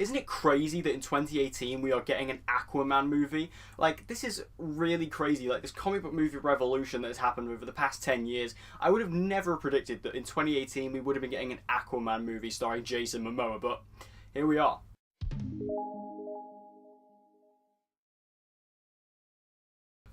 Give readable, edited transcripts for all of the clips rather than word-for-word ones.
Isn't it crazy that in 2018 we are getting an Aquaman movie? Like, this is really crazy. Like, this comic book movie revolution that has happened over the past 10 years, I would have never predicted that in 2018 we would have been getting an Aquaman movie starring Jason Momoa, but here we are.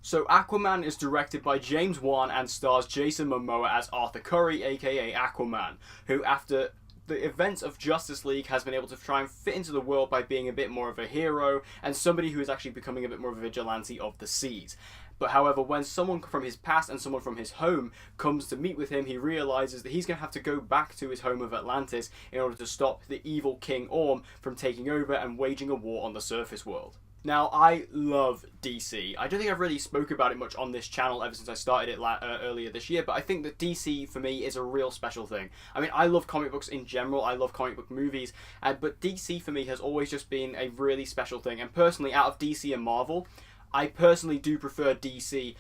So Aquaman is directed by James Wan and stars Jason Momoa as Arthur Curry, aka Aquaman, who after the events of Justice League has been able to try and fit into the world by being a bit more of a hero and somebody who is actually becoming a bit more of a vigilante of the seas. But however, when someone from his past and someone from his home comes to meet with him, he realises that he's going to have to go back to his home of Atlantis in order to stop the evil King Orm from taking over and waging a war on the surface world. Now, I love DC. I don't think I've really spoke about it much on this channel ever since I started it earlier this year, but I think that DC, for me, is a real special thing. I mean, I love comic books in general, I love comic book movies, but DC, for me, has always just been a really special thing. And personally, out of DC and Marvel, I personally do prefer DC,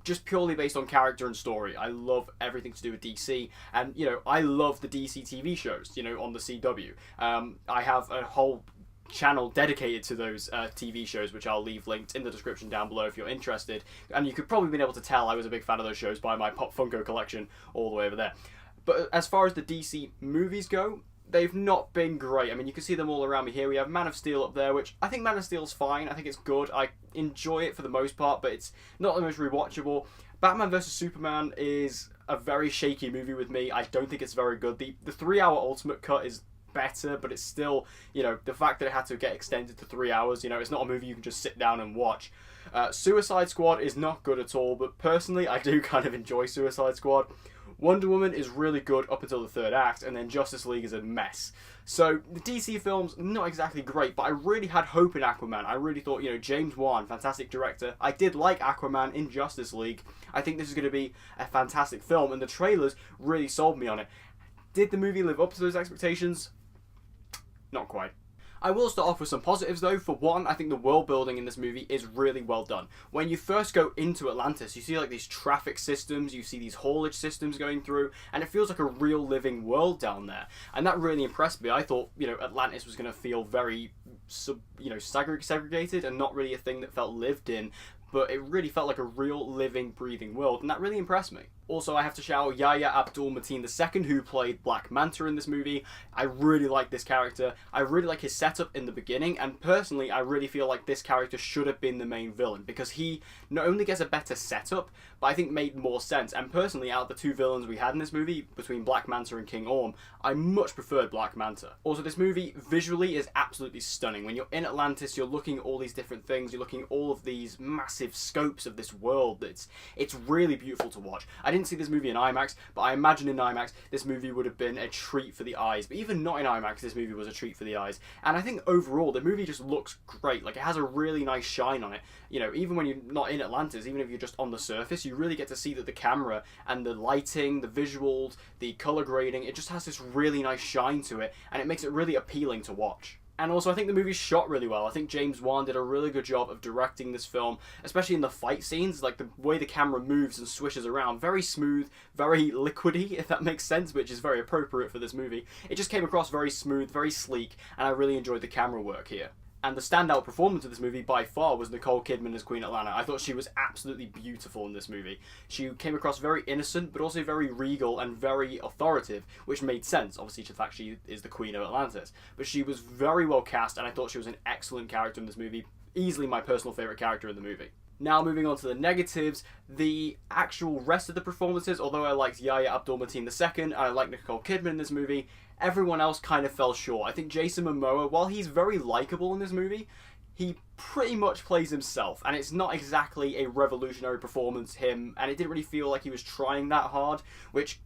just purely based on character and story. I love everything to do with DC, and, you know, I love the DC TV shows, you know, on the CW. I have a whole channel dedicated to those TV shows, which I'll leave linked in the description down below if you're interested. And you could probably been able to tell I was a big fan of those shows by my Pop Funko collection all the way over there. But as far as the DC movies go, they've not been great. I mean, you can see them all around me here. We have Man of Steel up there, which I think Man of Steel's fine. I think it's good. I enjoy it for the most part, but it's not the most rewatchable. Batman vs Superman is a very shaky movie with me. I don't think it's very good. The 3-hour Ultimate Cut is better, but it's still, you know, the fact that it had to get extended to 3 hours, you know, it's not a movie you can just sit down and watch. Suicide Squad is not good at all, but personally I do kind of enjoy Suicide Squad. Wonder Woman is really good up until the third act, and then Justice League is a mess. So the DC films, not exactly great, but I really had hope in Aquaman. I really thought, you know, James Wan, fantastic director. I did like Aquaman in Justice League. I think this is going to be a fantastic film, and the trailers really sold me on it. Did the movie live up to those expectations? Not quite. I will start off with some positives though. For one, I think the world building in this movie is really well done. When you first go into Atlantis, you see like these traffic systems, you see these haulage systems going through, and it feels like a real living world down there. And that really impressed me. I thought, you know, Atlantis was going to feel very, segregated and not really a thing that felt lived in, but it really felt like a real living, breathing world, and that really impressed me. Also, I have to shout out Yahya Abdul-Mateen II, who played Black Manta in this movie. I really like this character. I really like his setup in the beginning, and personally, I really feel like this character should have been the main villain, because he not only gets a better setup, but I think made more sense. And personally, out of the two villains we had in this movie, between Black Manta and King Orm, I much preferred Black Manta. Also, this movie visually is absolutely stunning. When you're in Atlantis, you're looking at all these different things, you're looking at all of these massive scopes of this world. It's really beautiful to watch. I didn't see this movie in IMAX, but I imagine in IMAX this movie would have been a treat for the eyes. But even not in IMAX, this movie was a treat for the eyes. And I think overall the movie just looks great. Like, it has a really nice shine on it. You know, even when you're not in Atlantis, even if you're just on the surface, you really get to see that the camera and the lighting, the visuals, the color grading, it just has this really nice shine to it, and it makes it really appealing to watch. And also, I think the movie's shot really well. I think James Wan did a really good job of directing this film, especially in the fight scenes. Like, the way the camera moves and swishes around, very smooth, very liquidy, if that makes sense, which is very appropriate for this movie. It just came across very smooth, very sleek, and I really enjoyed the camera work here. And the standout performance of this movie by far was Nicole Kidman as Queen Atlanna. I thought she was absolutely beautiful in this movie. She came across very innocent, but also very regal and very authoritative, which made sense, obviously, to the fact she is the Queen of Atlantis. But she was very well cast, and I thought she was an excellent character in this movie. Easily my personal favourite character in the movie. Now, moving on to the negatives, the actual rest of the performances, although I liked Yahya Abdul-Mateen II and I liked Nicole Kidman in this movie, everyone else kind of fell short. I think Jason Momoa, while he's very likeable in this movie, he pretty much plays himself, and it's not exactly a revolutionary performance, him, and it didn't really feel like he was trying that hard, which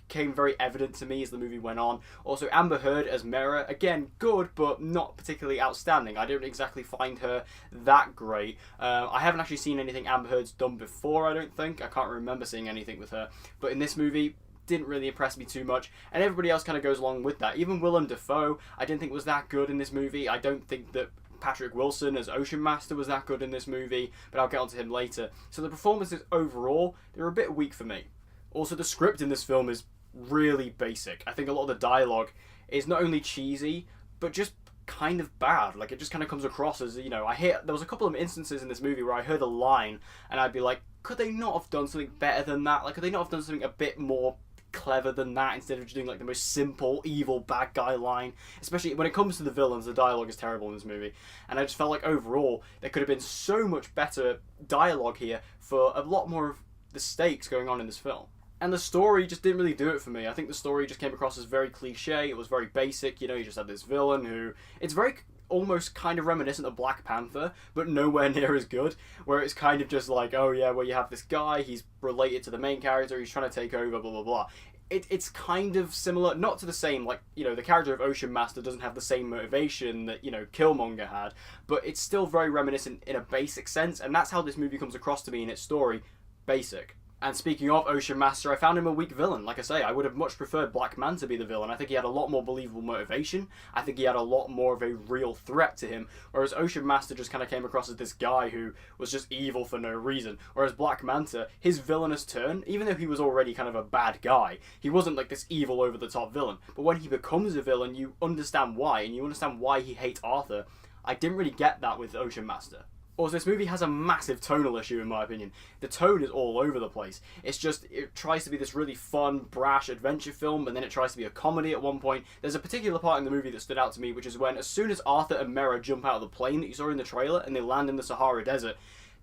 became very evident to me as the movie went on. Also, Amber Heard as Mera, again, good, but not particularly outstanding. I don't exactly find her that great. I haven't actually seen anything Amber Heard's done before, I don't think. I can't remember seeing anything with her, but in this movie, didn't really impress me too much, and everybody else kind of goes along with that. Even Willem Dafoe, I didn't think was that good in this movie. I don't think that Patrick Wilson as Ocean Master was that good in this movie, but I'll get onto him later. So the performances overall, they're a bit weak for me. Also, the script in this film is really basic. I think a lot of the dialogue is not only cheesy, but just kind of bad. Like, it just kind of comes across as, you know, there was a couple of instances in this movie where I heard a line and I'd be like, could they not have done something better than that? Like, could they not have done something a bit more clever than that instead of just doing like the most simple evil bad guy line? Especially when it comes to the villains, the dialogue is terrible in this movie, and I just felt like overall there could have been so much better dialogue here for a lot more of the stakes going on in this film. And the story just didn't really do it for me. I think the story just came across as very cliche. It was very basic. You know, you just had this villain who... It's very almost kind of reminiscent of Black Panther, but nowhere near as good. Where it's kind of just like, oh yeah, well you have this guy, he's related to the main character, he's trying to take over, blah blah blah. It's kind of similar, not to the same, like, you know, the character of Ocean Master doesn't have the same motivation that, you know, Killmonger had, but it's still very reminiscent in a basic sense, and that's how this movie comes across to me in its story. Basic. And speaking of Ocean Master, I found him a weak villain. Like I say, I would have much preferred Black Man to be the villain. I think he had a lot more believable motivation. I think he had a lot more of a real threat to him. Whereas Ocean Master just kind of came across as this guy who was just evil for no reason. Whereas Black Manta, his villainous turn, even though he was already kind of a bad guy, he wasn't like this evil over-the-top villain. But when he becomes a villain, you understand why, and you understand why he hates Arthur. I didn't really get that with Ocean Master. Also, this movie has a massive tonal issue, in my opinion. The tone is all over the place. It's just, it tries to be this really fun, brash adventure film, and then it tries to be a comedy at one point. There's a particular part in the movie that stood out to me, which is when, as soon as Arthur and Mera jump out of the plane that you saw in the trailer, and they land in the Sahara Desert,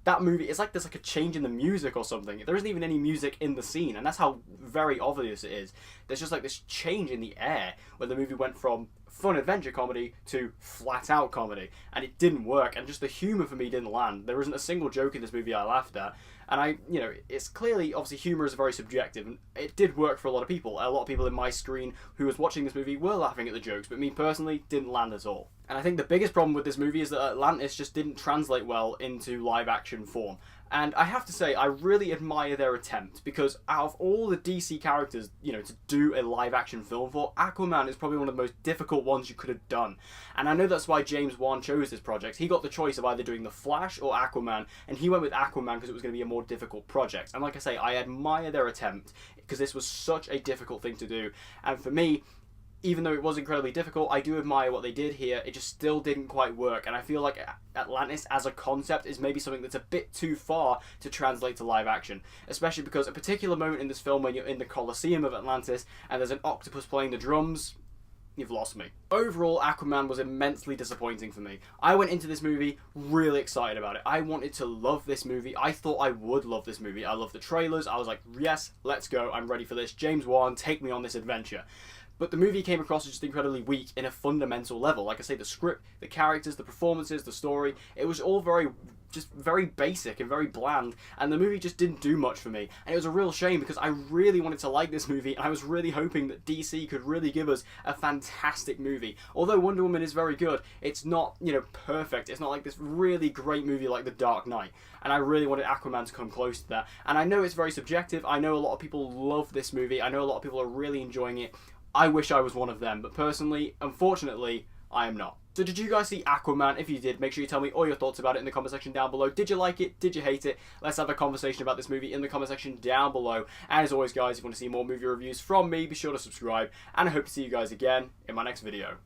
that movie, it's like there's like a change in the music or something. There isn't even any music in the scene, and that's how very obvious it is. There's just like this change in the air, where the movie went from fun adventure comedy to flat out comedy, and it didn't work, and just the humour for me didn't land. There isn't a single joke in this movie I laughed at, and you know, it's clearly, obviously humour is very subjective, and it did work for a lot of people. A lot of people in my screen who was watching this movie were laughing at the jokes, but me personally, didn't land at all. And I think the biggest problem with this movie is that Atlantis just didn't translate well into live action form. And I have to say, I really admire their attempt, because out of all the DC characters, you know, to do a live action film for, Aquaman is probably one of the most difficult ones you could have done. And I know that's why James Wan chose this project. He got the choice of either doing The Flash or Aquaman, and he went with Aquaman because it was going to be a more difficult project. And like I say, I admire their attempt, because this was such a difficult thing to do. And for me, even though it was incredibly difficult, I do admire what they did here. It just still didn't quite work, and I feel like Atlantis as a concept is maybe something that's a bit too far to translate to live action, especially because a particular moment in this film when you're in the Colosseum of Atlantis and there's an octopus playing the drums, you've lost me. Overall, Aquaman was immensely disappointing for me. I went into this movie really excited about it. I wanted to love this movie. I thought I would love this movie. I loved the trailers. I was like, yes, let's go. I'm ready for this. James Wan, take me on this adventure. But the movie came across as just incredibly weak in a fundamental level. Like I say, the script, the characters, the performances, the story, it was all just very basic and very bland, and the movie just didn't do much for me. And it was a real shame, because I really wanted to like this movie, and I was really hoping that DC could really give us a fantastic movie. Although Wonder Woman is very good, it's not, you know, perfect. It's not like this really great movie like The Dark Knight. And I really wanted Aquaman to come close to that. And I know it's very subjective. I know a lot of people love this movie. I know a lot of people are really enjoying it. I wish I was one of them, but personally, unfortunately, I am not. So did you guys see Aquaman? If you did, make sure you tell me all your thoughts about it in the comment section down below. Did you like it? Did you hate it? Let's have a conversation about this movie in the comment section down below. And as always, guys, if you want to see more movie reviews from me, be sure to subscribe. And I hope to see you guys again in my next video.